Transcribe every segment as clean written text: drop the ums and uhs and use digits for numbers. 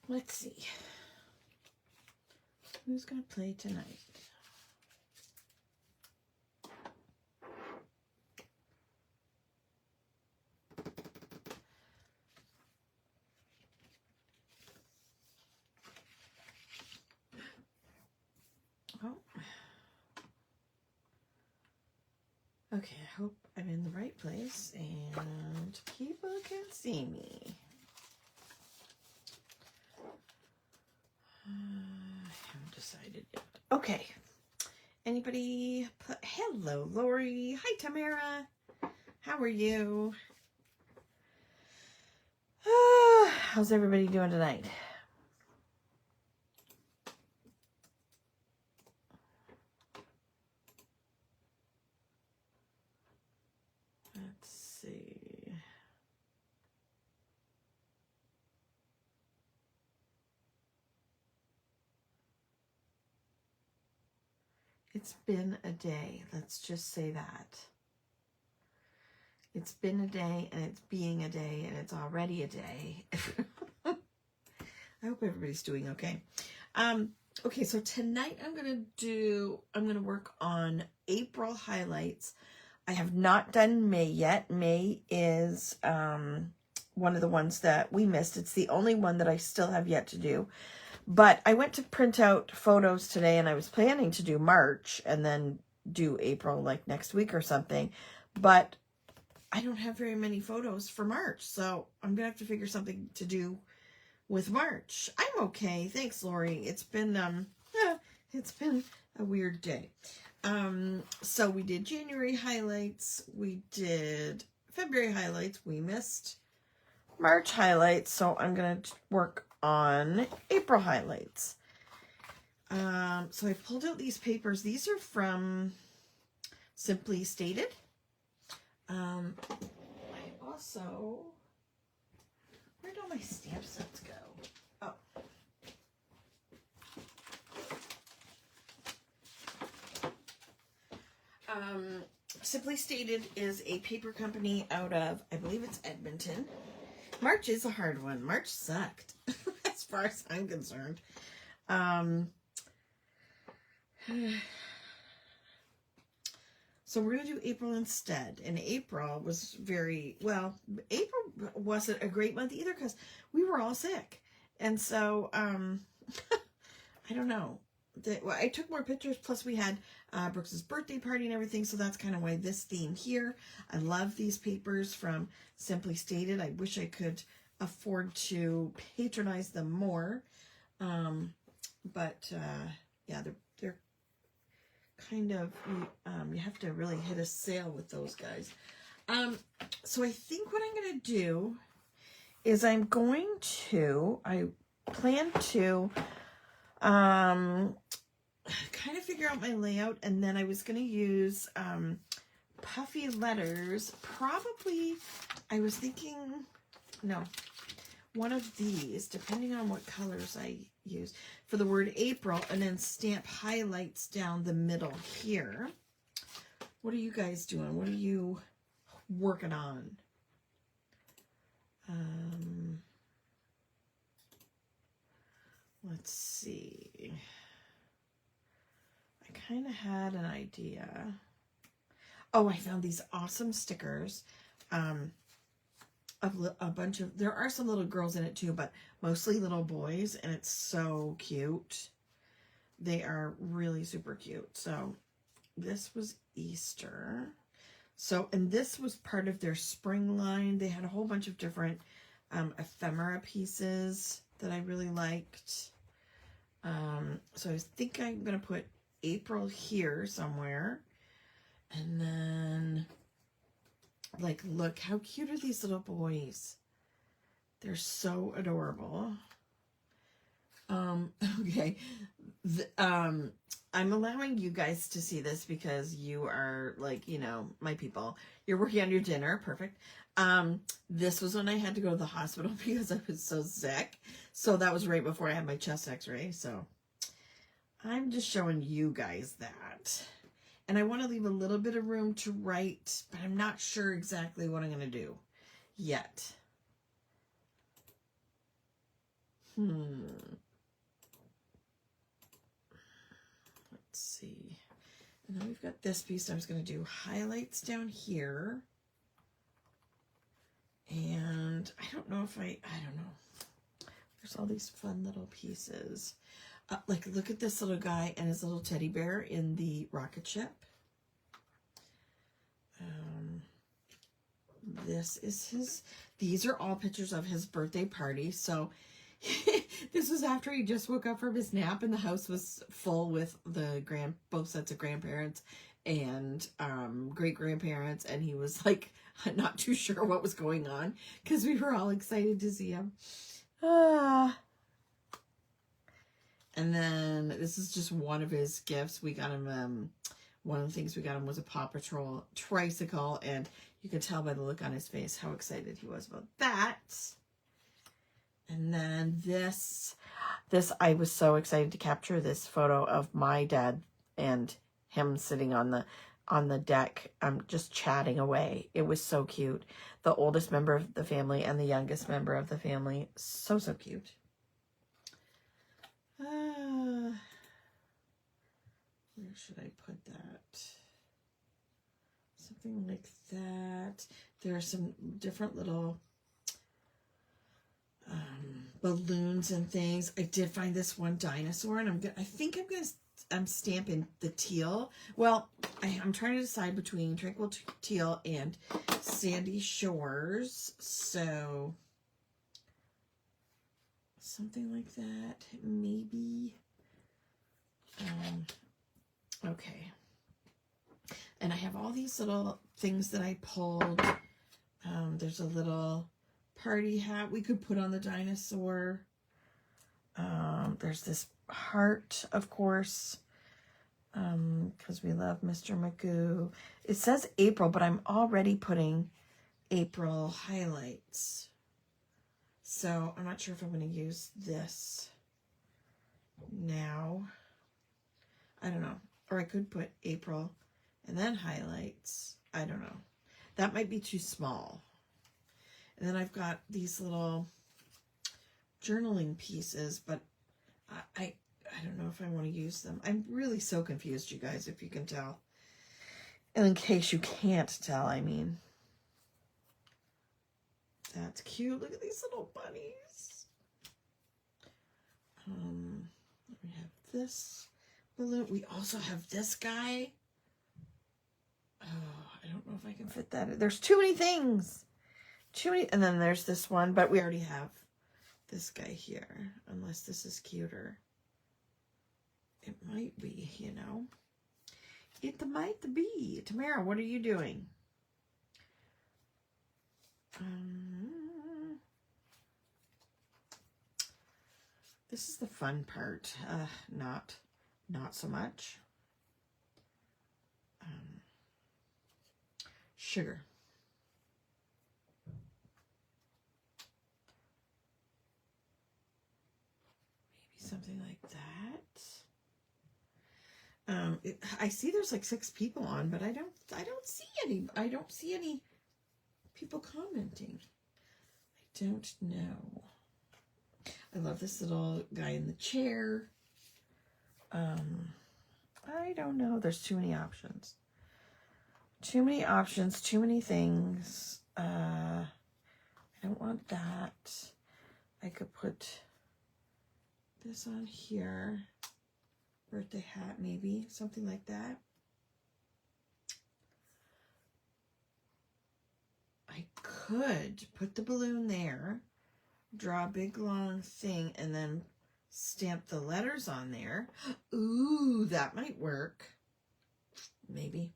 Let's see. Who's going to play tonight? Oh. Okay, I hope I'm in the right place and people can see me. I haven't decided yet. Okay. Anybody? Hello, Lori. Hi, Tamara. How are you? How's everybody doing tonight? Let's see. It's been a day. Let's just say that. It's been a day, and it's being a day, and it's already a day. I hope everybody's doing okay. Okay, so tonight I'm gonna work on April highlights. I have not done May yet. May is one of the ones that we missed. It's the only one that I still have yet to do. But I went to print out photos today, and I was planning to do March and then do April like next week or something. But I don't have very many photos for March, so I'm gonna have to figure something to do with March. I'm okay, thanks, Lori. It's been a weird day. So we did January highlights, we did February highlights, we missed March highlights, so I'm gonna work on April highlights. So I pulled out these papers. These are from Simply Stated. I also, where'd all my stamp sets go? Oh. Simply Stated is a paper company out of, I believe it's Edmonton. March is a hard one. March sucked, as far as I'm concerned. So we're going to do April instead. And April was April wasn't a great month either because we were all sick. And so, I don't know. I took more pictures, plus we had Brooks's birthday party and everything, so that's kind of why this theme here. I love these papers from Simply Stated. I wish I could afford to patronize them more. But yeah, they're kind of, you have to really hit a sale with those guys. So I think what I'm going to do is I plan to kind of figure out my layout, and then I was going to use puffy letters. Probably, I was thinking, no, one of these, depending on what colors I use, for the word April, and then stamp highlights down the middle here. What are you guys doing? What are you working on? Let's see. I kind of had an idea. Oh, I found these awesome stickers. Of a bunch of, there are some little girls in it too, but mostly little boys, and it's so cute. They are really super cute. So this was Easter. So, and this was part of their spring line. They had a whole bunch of different ephemera pieces that I really liked. So I think I'm going to put April here somewhere. And then, like, look, how cute are these little boys? They're so adorable. Okay. I'm allowing you guys to see this because you are like, you know, my people. You're working on your dinner. Perfect. This was when I had to go to the hospital because I was so sick. So that was right before I had my chest x-ray. So I'm just showing you guys that. And I want to leave a little bit of room to write, but I'm not sure exactly what I'm going to do yet. Let's see. And then we've got this piece. I was going to do highlights down here. And I don't know if I don't know. There's all these fun little pieces. Like, look at this little guy and his little teddy bear in the rocket ship. This is his, these are all pictures of his birthday party. So this was after he just woke up from his nap and the house was full with the both sets of grandparents and great-grandparents, and he was like not too sure what was going on because we were all excited to see him. And then this is just one of his gifts. We got him, one of the things we got him was a Paw Patrol tricycle, and you could tell by the look on his face how excited he was about that. And then this I was so excited to capture this photo of my dad and him sitting on the deck, just chatting away. It was so cute. The oldest member of the family and the youngest member of the family. So, so cute. Where should I put that? Something like that. There are some different little balloons and things. I did find this one dinosaur, and I think I'm stamping the teal. Well, I'm trying to decide between Tranquil Teal and Sandy Shores. So something like that, maybe. Okay. And I have all these little things that I pulled. There's a little party hat we could put on the dinosaur. There's this heart, of course, because we love Mr. Magoo. It says April, but I'm already putting April highlights. So I'm not sure if I'm going to use this now. I don't know. Or I could put April and then highlights. I don't know. That might be too small. And then I've got these little journaling pieces, but I don't know if I want to use them. I'm really so confused, you guys, if you can tell. And in case you can't tell, I mean. That's cute. Look at these little bunnies. We have this balloon. We also have this guy. Oh, I don't know if I can fit that. There's too many things. Too many. And then there's this one, but we already have this guy here, unless this is cuter. It might be, you know. It might be. Tamara, what are you doing? This is the fun part. Not so much. Sugar. Maybe something like that. I see there's like 6 people on, but I don't see any. I don't see any people commenting. I don't know. I love this little guy in the chair. I don't know. There's too many options. Too many options. Too many things. I don't want that. I could put this on here. Birthday hat, maybe. Something like that. I could put the balloon there, draw a big long thing, and then stamp the letters on there. Ooh, that might work. Maybe.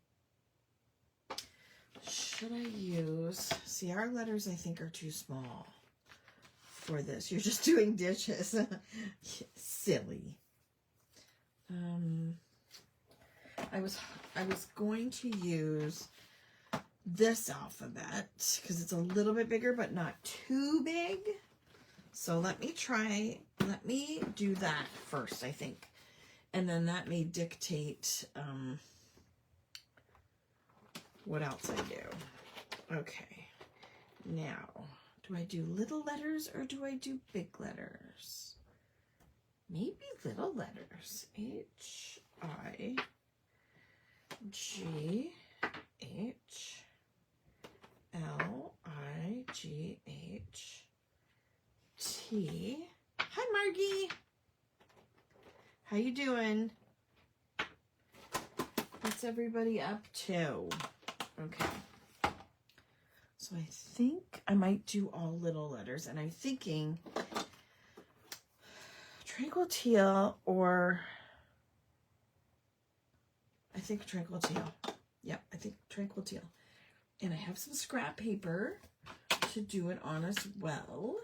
Should I use... See, our letters, I think, are too small for this. You're just doing dishes. Silly. I was going to use this alphabet because it's a little bit bigger, but not too big. So let me do that first, I think. And then that may dictate what else I do. Okay. Now, do I do little letters or do I do big letters? Maybe little letters. H-I-G-H-T. Hi, Margie. How you doing? What's everybody up to? Okay. So I think I might do all little letters, and I'm thinking Tranquil Teal, or I think Tranquil Teal. Yep, I think Tranquil Teal. And I have some scrap paper to do it on as well.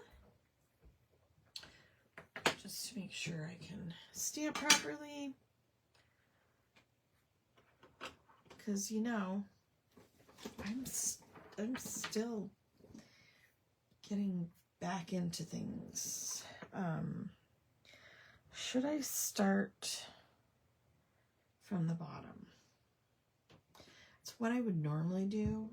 Just to make sure I can stamp properly. Because, you know, I'm still getting back into things. Should I start from the bottom? It's what I would normally do.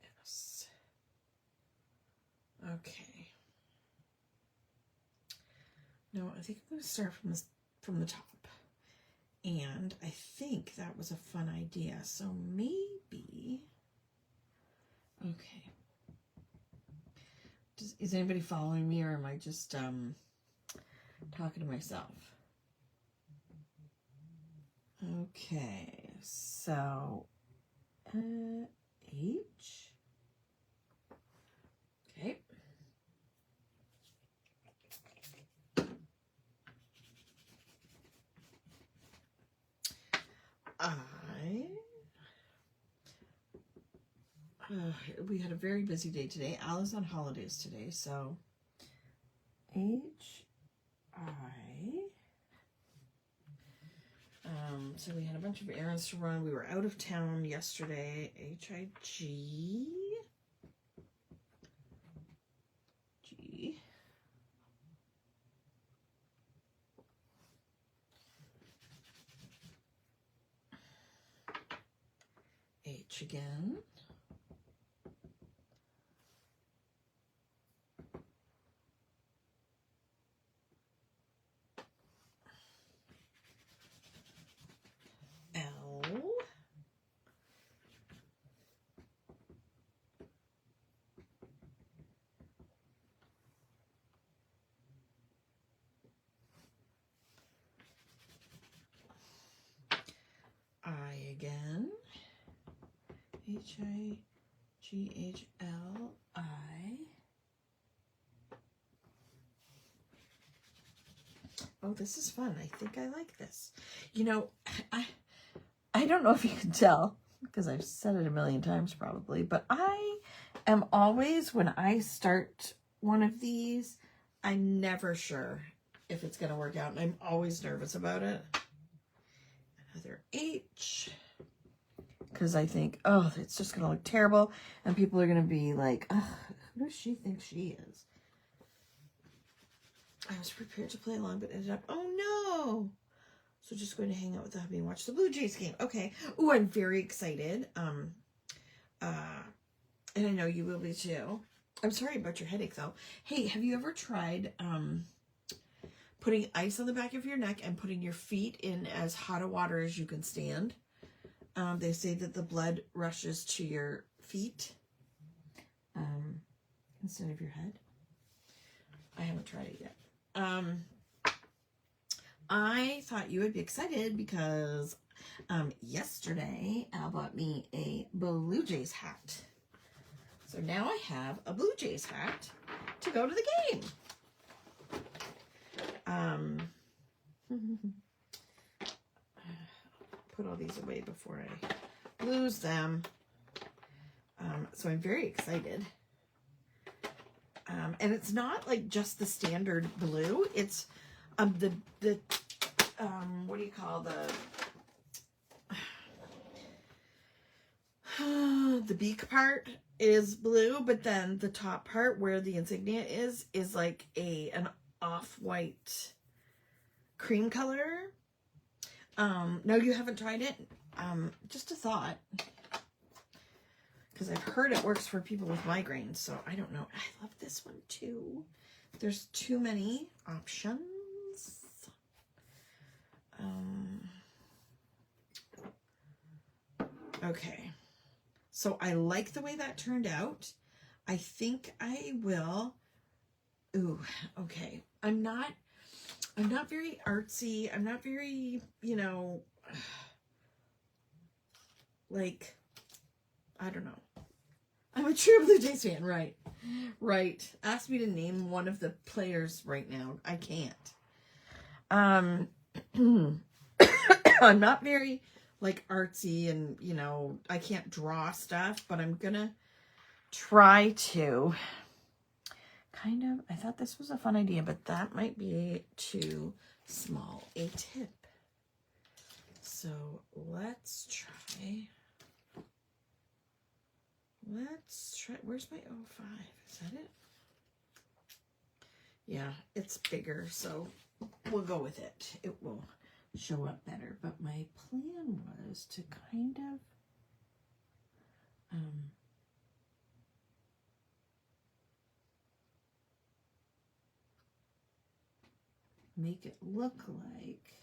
Yes. Okay. No, I think I'm going to start from the top. And I think that was a fun idea. So maybe, okay. Is anybody following me, or am I just talking to myself? Okay, so H. Okay. We had a very busy day today. Al is on holidays today, so H-I. So we had a bunch of errands to run. We were out of town yesterday. H-I-G. G. H again. L. I again. H-I-G-H-L-I. Oh, this is fun. I think I like this. You know, I don't know if you can tell, because I've said it a million times probably, but I am always, when I start one of these, I'm never sure if it's going to work out, and I'm always nervous about it. Another H. Because I think, oh, it's just going to look terrible. And people are going to be like, oh, who does she think she is? I was prepared to play along, but ended up, oh no. So just going to hang out with the hubby and watch the Blue Jays game. Okay. Oh, I'm very excited. And I know you will be too. I'm sorry about your headache though. Hey, have you ever tried putting ice on the back of your neck and putting your feet in as hot a water as you can stand? They say that the blood rushes to your feet instead of your head. I haven't tried it yet. I thought you would be excited because yesterday Al bought me a Blue Jays hat. So now I have a Blue Jays hat to go to the game. Put all these away before I lose them. So I'm very excited. And it's not like just the standard blue. It's the what do you call the beak part is blue, but then the top part where the insignia is like an off-white cream color. No, you haven't tried it. Just a thought. Because I've heard it works for people with migraines, so I don't know. I love this one too. There's too many options. Okay. So I like the way that turned out. I think I will. Ooh, okay. I'm not very artsy. I'm not very, you know, like, I don't know. I'm a true Blue Jays fan, right? Right. Ask me to name one of the players right now. I can't. I'm not very, like, artsy and, you know, I can't draw stuff, but I'm gonna try to kind of, I thought this was a fun idea, but that might be too small a tip. So let's try, where's my 05? Is that it? Yeah, it's bigger, so we'll go with it. It will show up better. But my plan was to kind of make it look like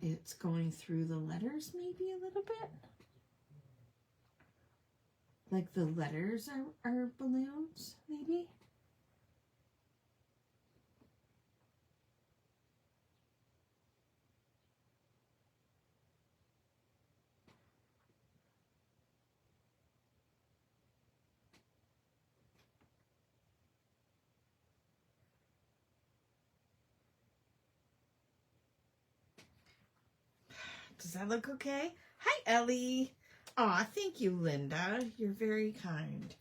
it's going through the letters maybe a little bit. Like the letters are balloons, maybe. Does that look okay? Hi, Ellie. Aw, thank you, Linda. You're very kind.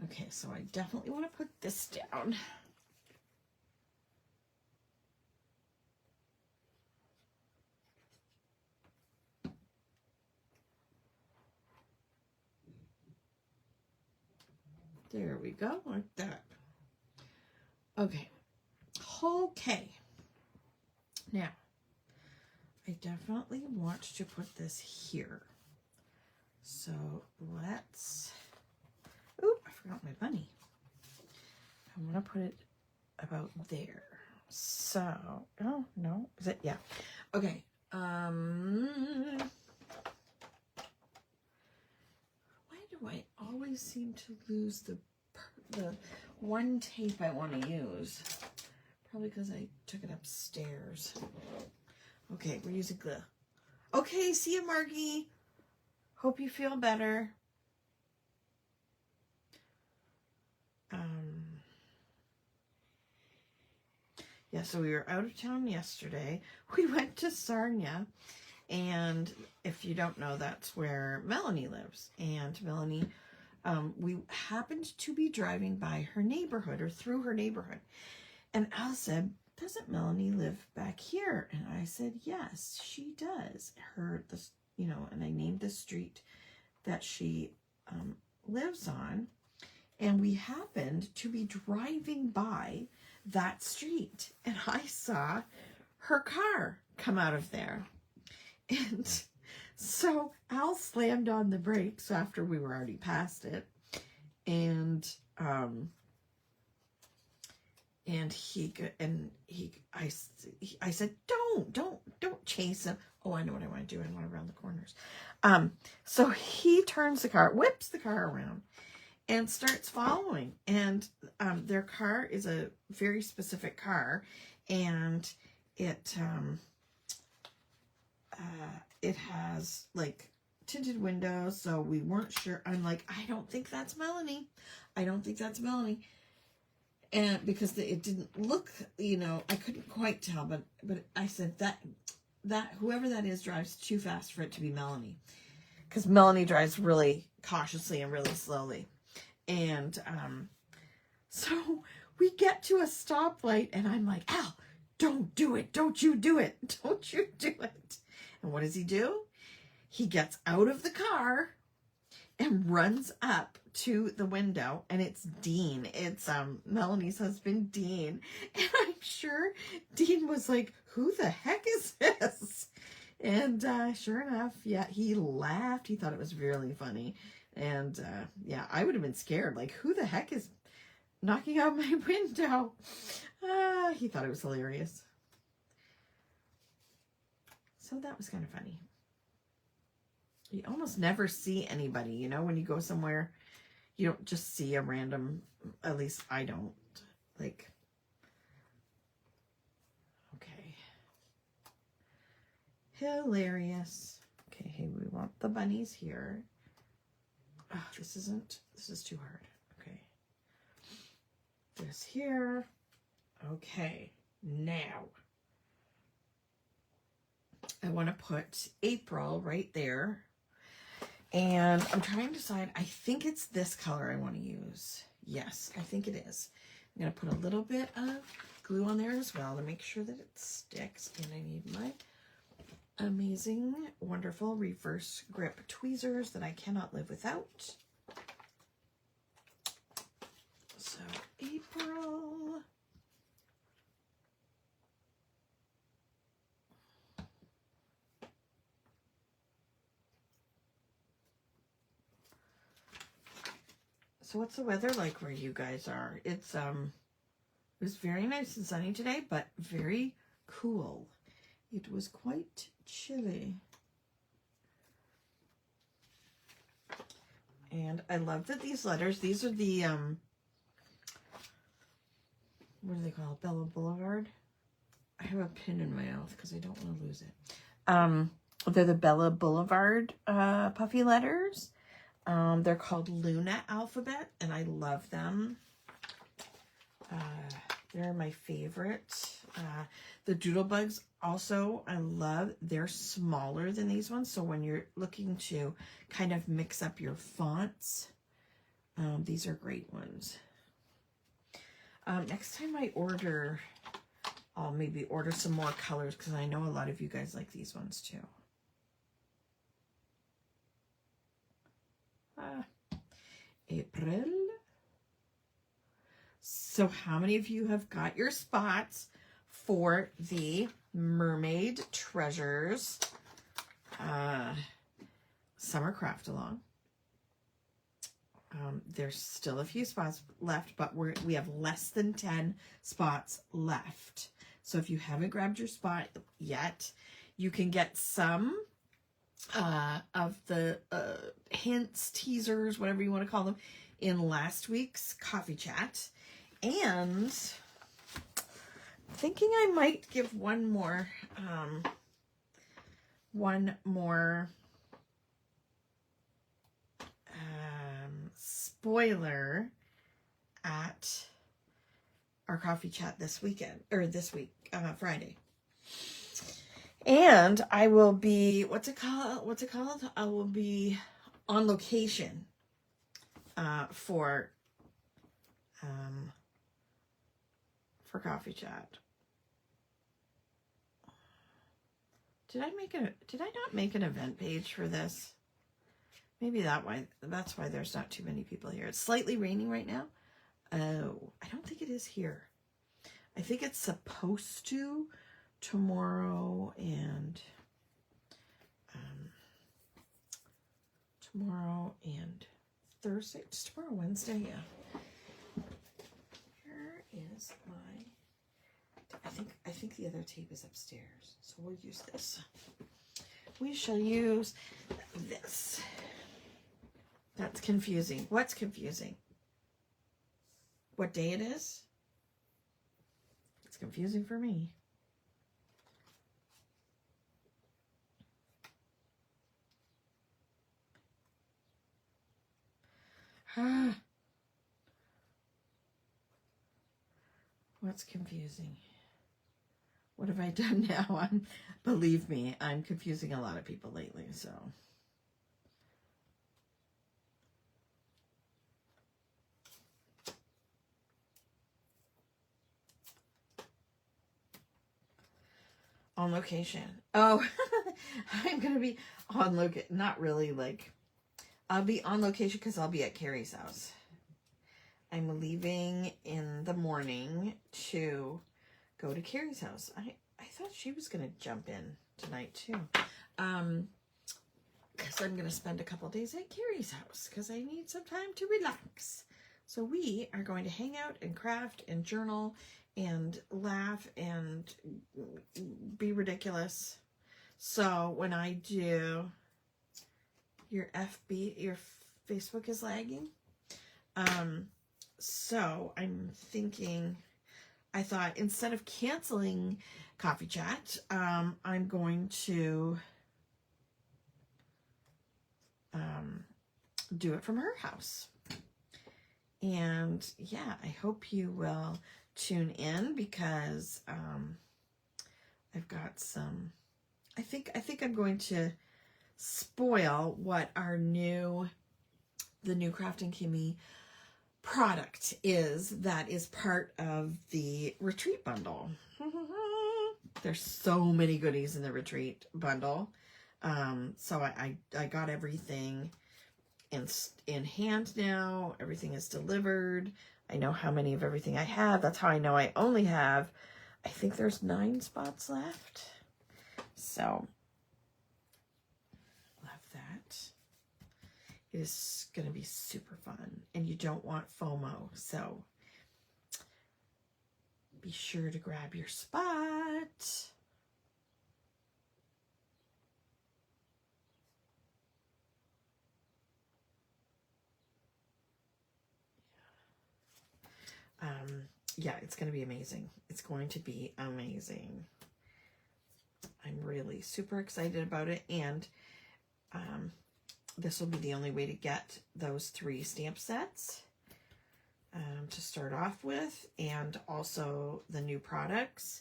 Okay, so I definitely want to put this down. There we go, like that. Okay. Okay. Now, I definitely want to put this here. So let's, oh, I forgot my bunny. I want to put it about there. So, oh, no, is it? Yeah. Okay. Why do I always seem to lose the one tape I want to use? Probably because I took it upstairs. Okay, we're using glue. Okay, see you, Margie. Hope you feel better. Yeah, so we were out of town yesterday. We went to Sarnia, and if you don't know, that's where Melanie lives. And Melanie, we happened to be driving by her neighborhood or through her neighborhood. And Al said, doesn't Melanie live back here? And I said, yes, she does. And I named the street that she lives on. And we happened to be driving by that street. And I saw her car come out of there. And so Al slammed on the brakes after we were already past it. And I said, don't chase him. Oh, I know what I want to do. I want to round the corners. So he turns the car, whips the car around, and starts following. And their car is a very specific car, and it has like tinted windows, so we weren't sure. I'm like, I don't think that's Melanie. I don't think that's Melanie. And because it didn't look, I couldn't quite tell, but I said that that whoever that is drives too fast for it to be Melanie. Because Melanie drives really cautiously and really slowly. And so we get to a stoplight and I'm like, Al, don't do it. Don't you do it. Don't you do it. And what does he do? He gets out of the car and runs up to the window, and it's Dean. It's Melanie's husband, Dean. And I'm sure Dean was like, who the heck is this? And sure enough, yeah, he laughed. He thought it was really funny. And yeah, I would have been scared. Like, who the heck is knocking out my window? He thought it was hilarious. So that was kind of funny. You almost never see anybody, you know, when you go somewhere, you don't just see a random, at least I don't. Like, okay. Hilarious. Okay, hey, we want the bunnies here. Oh, this is too hard. Okay. This here. Okay, now I want to put April right there. And I'm trying to decide, I think it's this color I want to use. Yes, I think it is. I'm going to put a little bit of glue on there as well to make sure that it sticks. And I need my amazing, wonderful reverse grip tweezers that I cannot live without. So, April. So what's the weather like where you guys are? It was very nice and sunny today, but very cool. It was quite chilly. And I love that these letters, these are the, what do they call it? Bella Boulevard? I have a pin in my mouth because I don't want to lose it. They're the Bella Boulevard puffy letters. They're called Luna Alphabet, and I love them. They're my favorite. The Doodlebugs also, I love. They're smaller than these ones, so when you're looking to kind of mix up your fonts, these are great ones. Next time I order, I'll maybe order some more colors because I know a lot of you guys like these ones too. April. So how many of you have got your spots for the Mermaid Treasures summer craft along? There's still a few spots left, but we have less than 10 spots left. So if you haven't grabbed your spot yet, you can get some of the hints, teasers, whatever you want to call them, in last week's coffee chat. And thinking I might give one more spoiler at our coffee chat this weekend, or this week, Friday. And I will be, what's it called? I will be on location for coffee chat. Did I not make an event page for this? Maybe that's why there's not too many people here. It's slightly raining right now. Oh, I don't think it is here. I think it's supposed to tomorrow and Thursday. It's tomorrow, Wednesday, yeah. Here is my, I think the other tape is upstairs, so we'll use this. We shall use this. That's confusing. What's confusing? What day it is? It's confusing for me. What's confusing? What have I done now? Believe me, I'm confusing a lot of people lately, so. On location. Oh, I'm going to be on location. Not really, like, I'll be on location because I'll be at Carrie's house. I'm leaving in the morning to go to Carrie's house. I thought she was going to jump in tonight, too. Because I'm going to spend a couple days at Carrie's house because I need some time to relax. So we are going to hang out and craft and journal and laugh and be ridiculous. So when I do, your Facebook is lagging. So I'm thinking, I thought instead of canceling Coffee Chat, I'm going to do it from her house. And yeah, I hope you will tune in because I've got some, I think I'm going to spoil what the new Kraftin Kimmie product is that is part of the retreat bundle. There's so many goodies in the retreat bundle. So I got everything in hand now. Everything is delivered. I know how many of everything I have. That's how I know I only have, I think there's 9 spots left. So, love that. It is going to be super fun. And you don't want FOMO. So, be sure to grab your spot. Yeah, it's going to be amazing. It's going to be amazing. I'm really super excited about it. And this will be the only way to get those 3 stamp sets to start off with. And also the new products.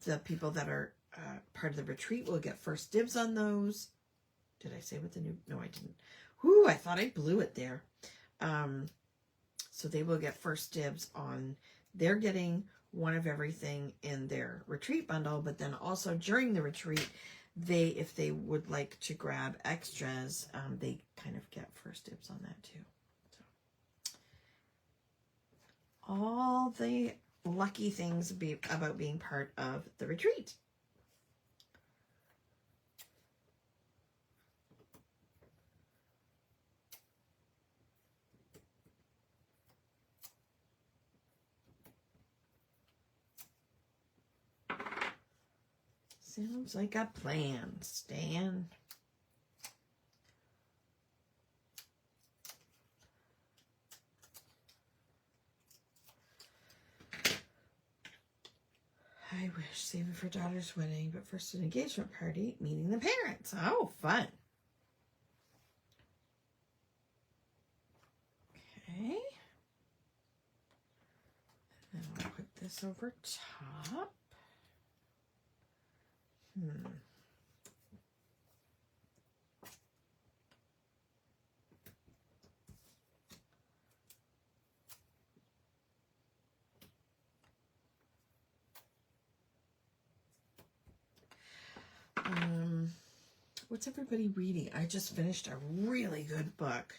The people that are part of the retreat will get first dibs on those. Did I say what the new? No, I didn't. Whoo, I thought I blew it there. So they will get first dibs on, they're getting one of everything in their retreat bundle, but then also during the retreat, if they would like to grab extras, they kind of get first dibs on that too. So, all the lucky things about being part of the retreat. Sounds like a plan, Stan. I wish saving for daughter's wedding, but first an engagement party, meeting the parents. Oh, fun. Okay. And then I'll put this over top. What's everybody reading? I just finished a really good book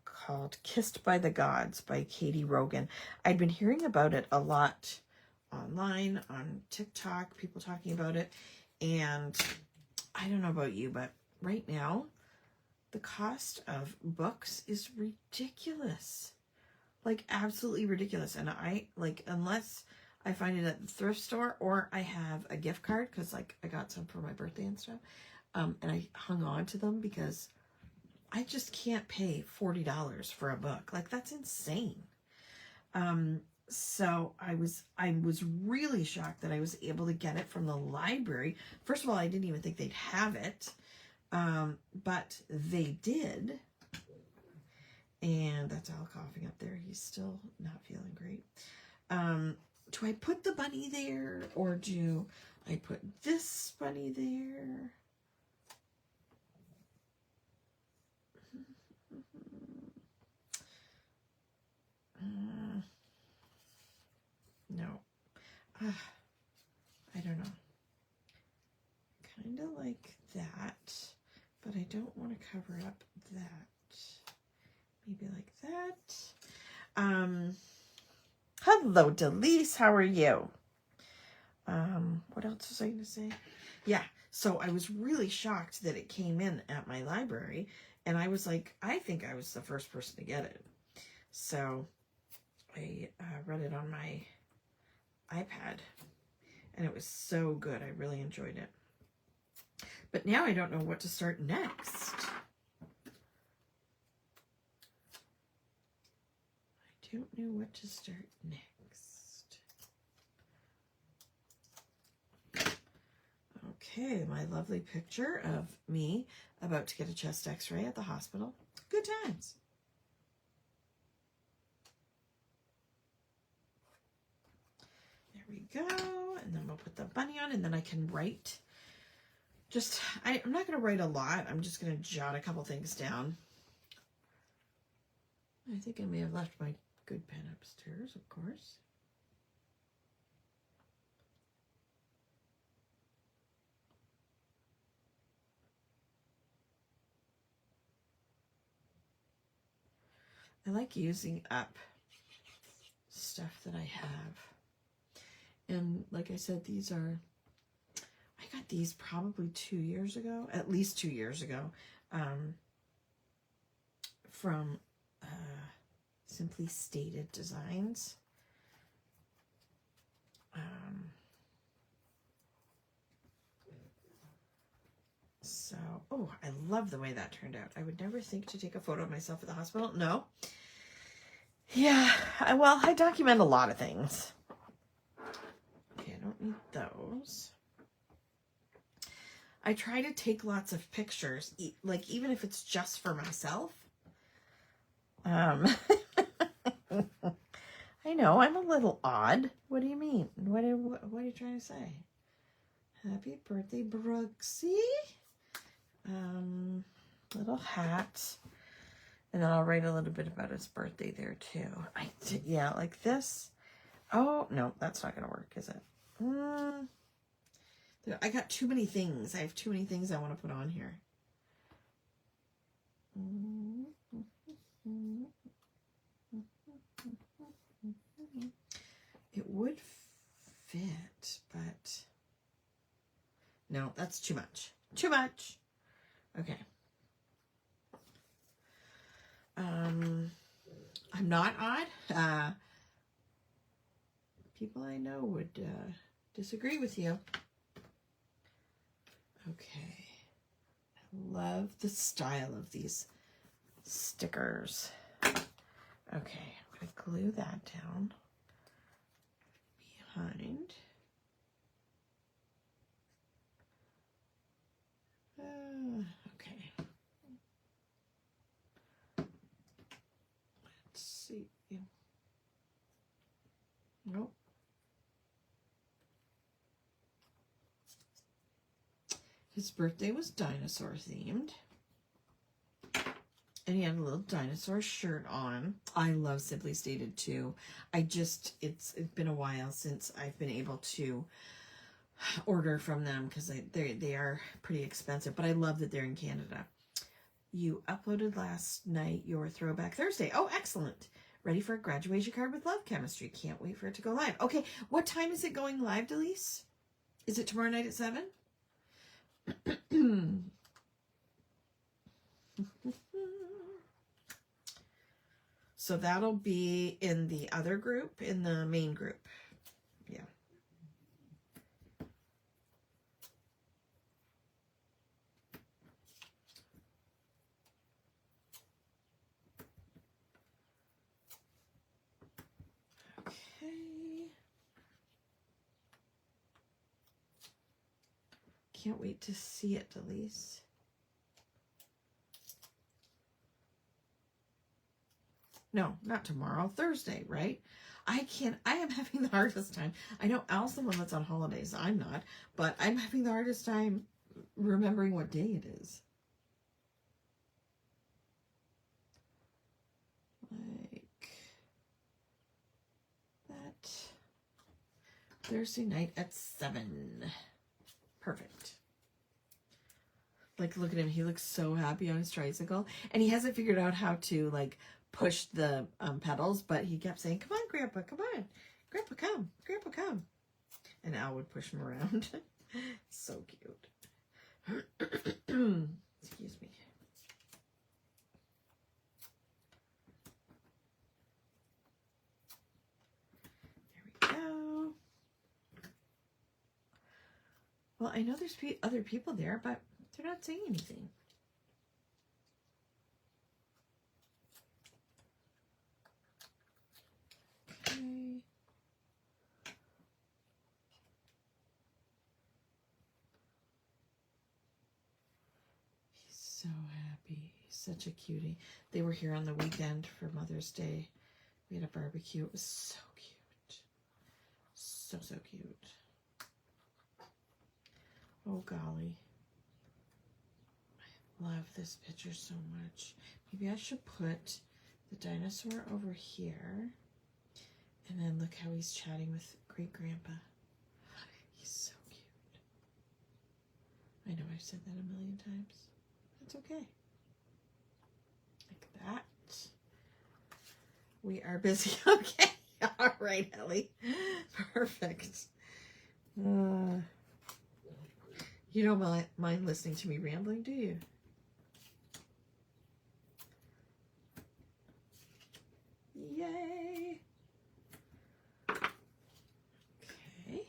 called Kissed by the Gods by Katie Rogan. I'd been hearing about it a lot online, on TikTok, people talking about it. And I don't know about you, but right now, the cost of books is ridiculous. Like, absolutely ridiculous. And I, like, unless I find it at the thrift store or I have a gift card, because, like, I got some for my birthday and stuff, and I hung on to them because I just can't pay $40 for a book. Like, that's insane. So I was really shocked that I was able to get it from the library. First of all, I didn't even think they'd have it, but they did. And that's Al coughing up there. He's still not feeling great. do I put the bunny there or do I put this bunny there? No. I don't know. Kind of like that, but I don't want to cover up that. Maybe like that. Hello, Delise. How are you? What else was I going to say? Yeah. So I was really shocked that it came in at my library, and I was like, I think I was the first person to get it. So I read it on my iPad, and it was so good. I really enjoyed it. But now I don't know what to start next. I don't know what to start next. Okay, my lovely picture of me about to get a chest x-ray at the hospital. Good times. There we go. And then we'll put the bunny on, and then I can write. I'm not going to write a lot. I'm just going to jot a couple things down. I think I may have left my good pen upstairs, of course. I like using up stuff that I have. And like I said, I got these probably 2 years ago, at least 2 years ago, from Simply Stated Designs. So, oh, I love the way that turned out. I would never think to take a photo of myself at the hospital. No. Yeah, well, I document a lot of things. Okay, I don't need those. I try to take lots of pictures, like even if it's just for myself. I know, I'm a little odd. What do you mean? What are you trying to say? Happy birthday, Brooksy. Little hat. And then I'll write a little bit about his birthday there too. Yeah, like this. Oh, no, that's not going to work, is it? I got too many things. I have too many things I want to put on here. It would fit, but no, that's too much. Too much. Okay. I'm not odd. People I know would disagree with you. Okay. I love the style of these stickers. Okay, I'm going to glue that down behind. Okay. Let's see. Nope. His birthday was dinosaur themed. And he had a little dinosaur shirt on. I love Simply Stated too. It's been a while since I've been able to order from them because they are pretty expensive, but I love that they're in Canada. You uploaded last night your Throwback Thursday. Oh, excellent. Ready for a graduation card with love chemistry. Can't wait for it to go live. Okay, what time is it going live, Delise? Is it tomorrow night at 7? So that'll be in the other group, in the main group. Yeah. Okay. Can't wait to see it, Delise. No, not tomorrow. Thursday, right? I am having the hardest time. I know Al's the one that's on holidays. I'm not. But I'm having the hardest time remembering what day it is. Like that. Thursday night at 7. Perfect. Like, look at him. He looks so happy on his tricycle. And he hasn't figured out how to, like, push the pedals. But he kept saying, come on, Grandpa, come on. Grandpa, come. Grandpa, come. And Al would push him around. So cute. Excuse me. There we go. Well, I know there's other people there, but they're not saying anything. Okay. He's so happy. He's such a cutie. They were here on the weekend for Mother's Day. We had a barbecue. It was so cute. So, so cute. Oh, golly. I love this picture so much. Maybe I should put the dinosaur over here. And then look how he's chatting with great-grandpa. He's so cute. I know I've said that a million times. That's okay. Like that. We are busy. Okay. All right, Ellie. Perfect. You don't mind listening to me rambling, do you? Yay. Okay.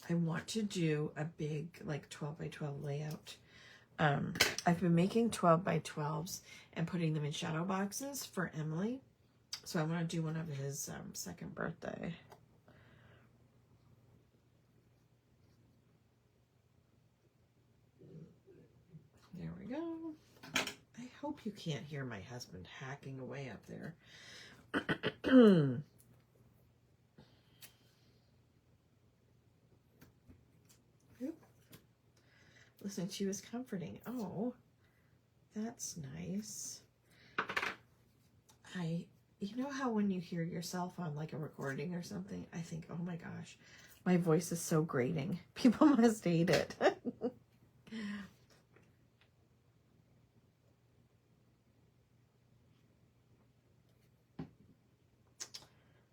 I want to do a big, like, 12 by 12 layout. I've been making 12 by 12s and putting them in shadow boxes for Emily. So I want to do one of his second birthday. There we go. I hope you can't hear my husband hacking away up there. Listening to you is comforting. Oh, that's nice. You know how when you hear yourself on like a recording or something, I think, oh my gosh, my voice is so grating. People must hate it.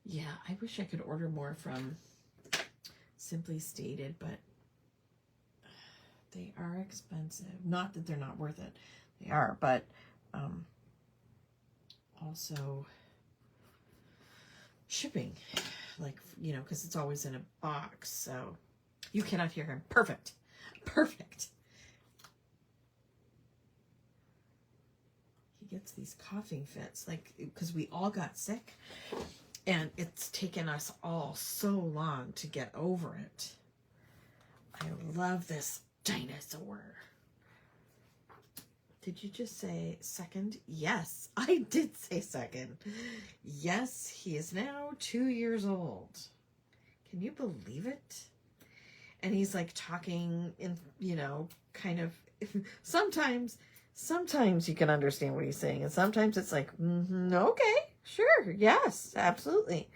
Yeah, I wish I could order more from Simply Stated, but they are expensive. Not that they're not worth it. They are, but also shipping, like, you know, because it's always in a box. So you cannot hear him. Perfect. Perfect. He gets these coughing fits, like, because we all got sick. And it's taken us all so long to get over it. I love this dinosaur. Did you just say second? Yes, I did say second. Yes, he is now 2 years old. Can you believe it? And he's like talking in, you know, kind of, sometimes you can understand what he's saying. And sometimes it's like, okay, sure, yes, absolutely.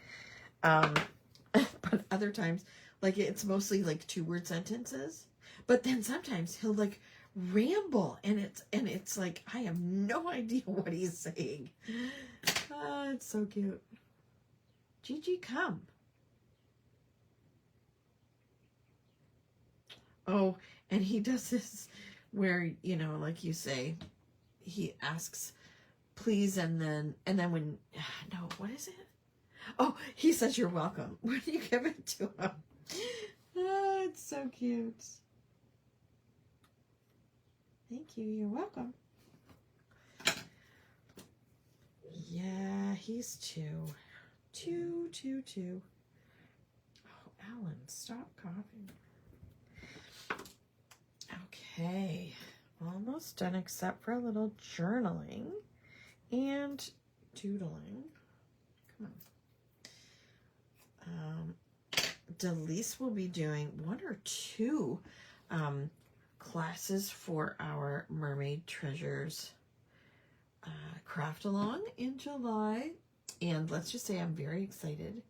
But other times, like, it's mostly like 2-word sentences. But then sometimes he'll like ramble, and it's like I have no idea what he's saying. Oh, it's so cute. Gigi, come. Oh, and he does this where, you know, like you say, he asks please, and then when, no, what is it? Oh, he says you're welcome when you give it to him. Oh, it's so cute. Thank you. You're welcome. Yeah, he's 2. 2. Oh, Alan, stop coughing. Okay, almost done except for a little journaling and doodling. Come on. Delise will be doing 1 or 2 classes for our Mermaid Treasures craft along in July. And let's just say I'm very excited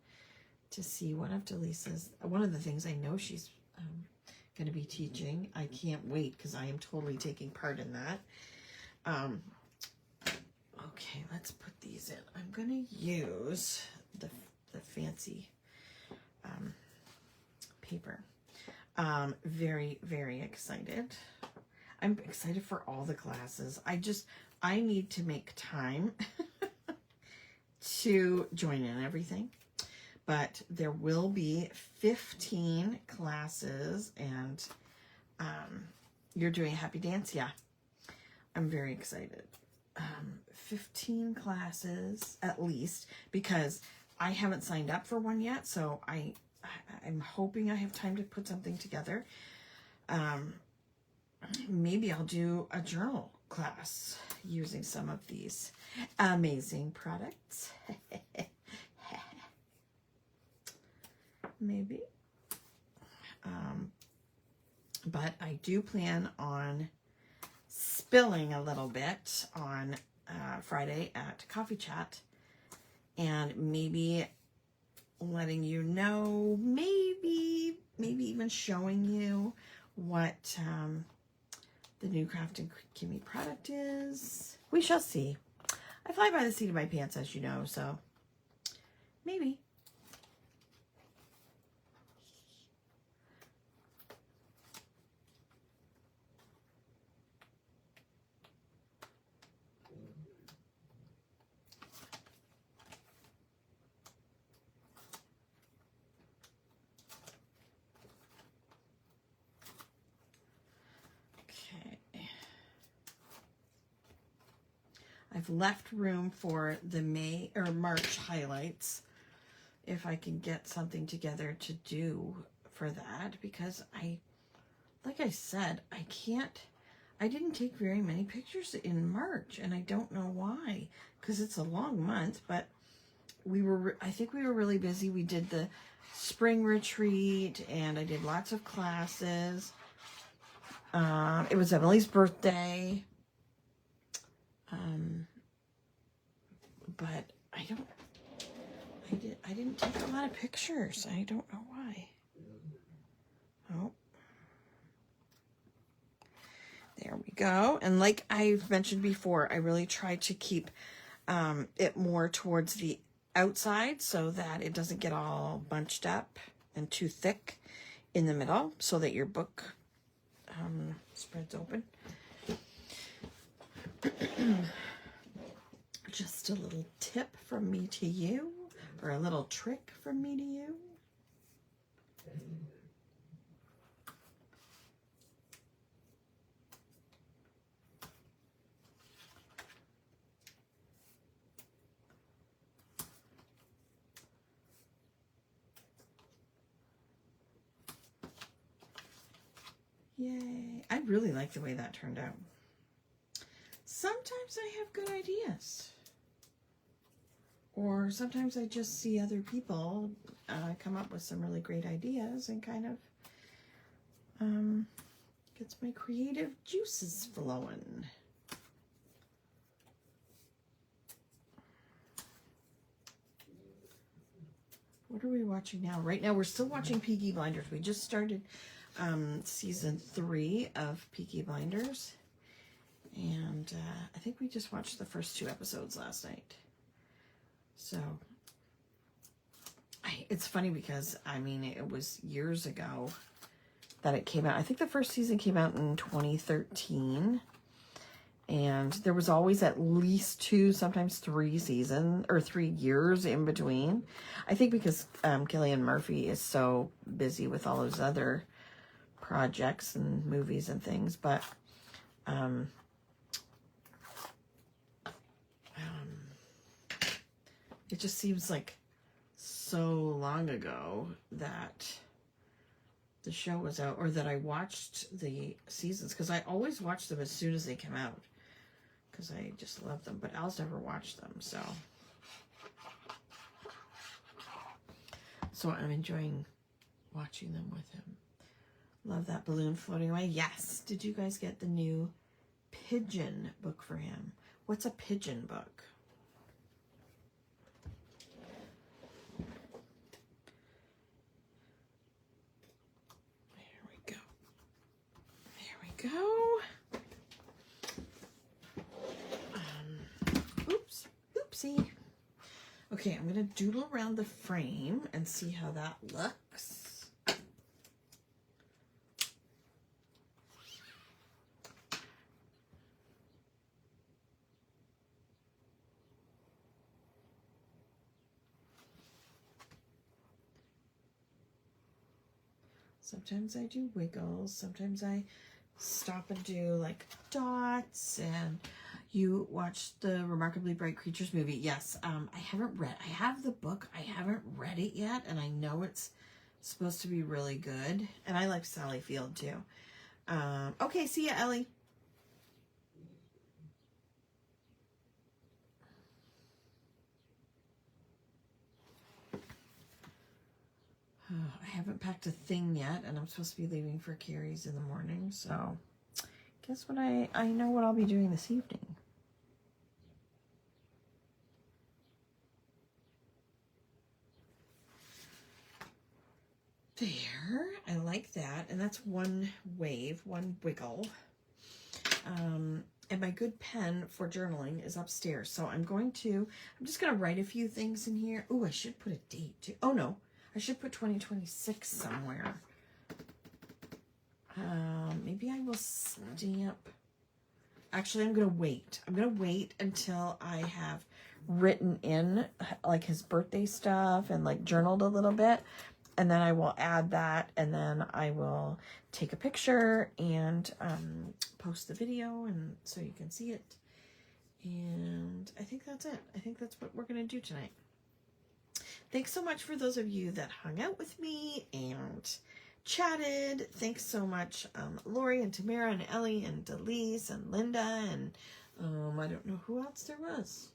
to see one of the things I know she's going to be teaching. I can't wait because I am totally taking part in that. Okay, let's put these in. I'm going to use the fancy paper. Very, very excited. I'm excited for all the classes. I need to make time to join in everything. But there will be 15 classes, and you're doing a happy dance. Yeah, I'm very excited. 15 classes at least, because I haven't signed up for one yet, so I'm hoping I have time to put something together. Maybe I'll do a journal class using some of these amazing products. Maybe. But I do plan on spilling a little bit on Friday at Coffee Chat, and maybe letting you know, maybe even showing you what the new Kraftin Kimmie product is. We shall see. I fly by the seat of my pants, as you know, so maybe. I've left room for the March highlights if I can get something together to do for that, because like I said, I didn't take very many pictures in March, and I don't know why, because it's a long month, but I think we were really busy. We did the spring retreat, and I did lots of classes. It was Emily's birthday. But I didn't take a lot of pictures. I don't know why. Oh. There we go. And like I've mentioned before, I really try to keep it more towards the outside so that it doesn't get all bunched up and too thick in the middle, so that your book spreads open. Just a little tip from me to you, or a little trick from me to you. Yay. I really like the way that turned out. Sometimes I have good ideas. Or sometimes I just see other people come up with some really great ideas, and kind of gets my creative juices flowing. What are we watching now? Right now we're still watching Peaky Blinders. We just started season 3 of Peaky Blinders. And I think we just watched the first 2 episodes last night. So, it's funny because, I mean, it was years ago that it came out. I think the first season came out in 2013. And there was always at least 2, sometimes 3 seasons, or 3 years in between. I think because Cillian Murphy is so busy with all his other projects and movies and things. But it just seems like so long ago that the show was out, or that I watched the seasons, because I always watch them as soon as they come out, because I just love them. But Al's never watched them, so I'm enjoying watching them with him. Love that balloon floating away. Yes. Did you guys get the new pigeon book for him? What's a pigeon book? Go. Oops. Oopsie. Okay, I'm going to doodle around the frame and see how that looks. Sometimes I do wiggles. Sometimes I stop and do like dots. And you watched the Remarkably Bright Creatures movie. Yes. I have the book. I haven't read it yet, and I know it's supposed to be really good. And I like Sally Field too. Okay, see ya, Ellie. I haven't packed a thing yet, and I'm supposed to be leaving for Carrie's in the morning, so guess what? I know what I'll be doing this evening. There, I like that, and that's one wave, one wiggle. And my good pen for journaling is upstairs, so I'm just going to write a few things in here. Oh, I should put a date too. Oh no, I should put 2026 somewhere. Maybe I will stamp. Actually, I'm going to wait. I'm going to wait until I have written in like his birthday stuff and like journaled a little bit. And then I will add that, and then I will take a picture and post the video, and so you can see it. And I think that's it. I think that's what we're going to do tonight. Thanks so much for those of you that hung out with me and chatted. Thanks so much, Lori and Tamara and Ellie and Delise and Linda and I don't know who else there was.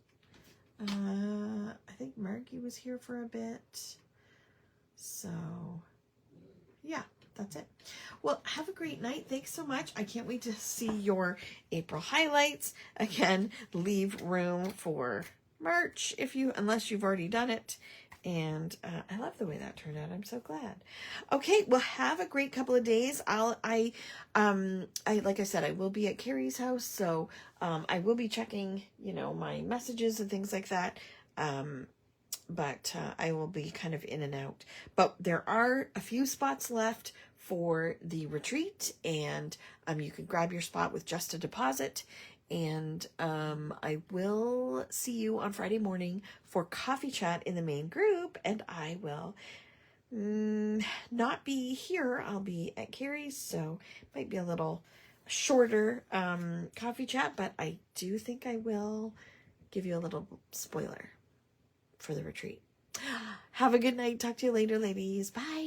I think Margie was here for a bit. So, yeah, that's it. Well, have a great night. Thanks so much. I can't wait to see your April highlights. Again, leave room for merch unless you've already done it. And I love the way that turned out. I'm so glad. Okay, well, have a great couple of days. Like I said, I will be at Carrie's house, so I will be checking, my messages and things like that. But I will be kind of in and out. But there are a few spots left for the retreat, and you can grab your spot with just a deposit. And I will see you on Friday morning for coffee chat in the main group, and I will not be here. I'll be at Carrie's, so it might be a little shorter coffee chat, but I do think I will give you a little spoiler for the retreat. Have a good night. Talk to you later, ladies. Bye.